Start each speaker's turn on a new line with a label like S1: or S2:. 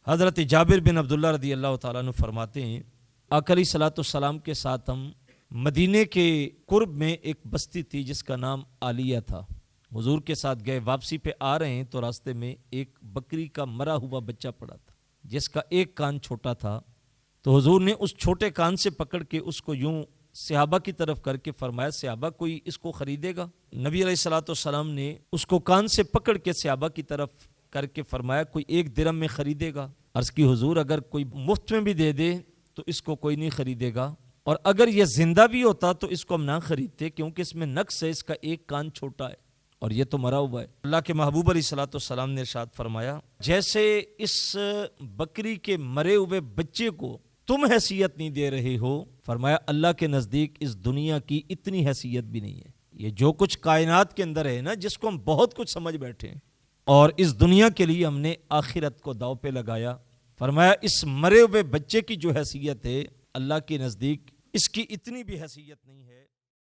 S1: حضرت جابر بن عبداللہ رضی اللہ تعالیٰ عنہ فرماتے ہیں آقا علیہ الصلوۃ والسلام کے ساتھ ہم مدینے کے قرب میں ایک بستی تھی جس کا نام عالیہ تھا. حضور کے ساتھ گئے, واپسی پہ آ رہے ہیں تو راستے میں ایک بکری کا مرا ہوا بچہ پڑا تھا جس کا ایک کان چھوٹا تھا. تو حضور نے اس چھوٹے کان سے پکڑ کے اس کو یوں صحابہ کی طرف کر کے فرمایا صحابہ کوئی اس کو خریدے گا؟ نبی علیہ الصلوۃ والسلام نے اس کو کان سے پکڑ کے صحابہ کی طرف کر کے فرمایا کوئی 1 درہم میں خریدے گا؟ عرض کی حضور اگر کوئی مفت میں بھی دے دے تو اس کو کوئی نہیں خریدے گا, اور اگر یہ زندہ بھی ہوتا تو اس کو ہم نہ خریدتے کیونکہ اس میں نقص ہے, اس کا ایک کان چھوٹا ہے اور یہ تو مرا ہوا ہے. اللہ کے محبوب علیہ الصلوۃ والسلام نے ارشاد فرمایا جیسے اس بکری کے مرے ہوئے بچے کو تم حیثیت نہیں دے رہے ہو, فرمایا اللہ کے نزدیک اس دنیا کی اتنی حیثیت بھی نہیں ہے. یہ جو کچھ کائنات کے اندر ہے نا, جس کو ہم بہت کچھ سمجھ بیٹھے ہیں اور اس دنیا کے لیے ہم نے آخرت کو داؤ پہ لگایا, فرمایا اس مرے ہوئے بچے کی جو حیثیت ہے اللہ کے نزدیک اس کی اتنی بھی حیثیت نہیں ہے.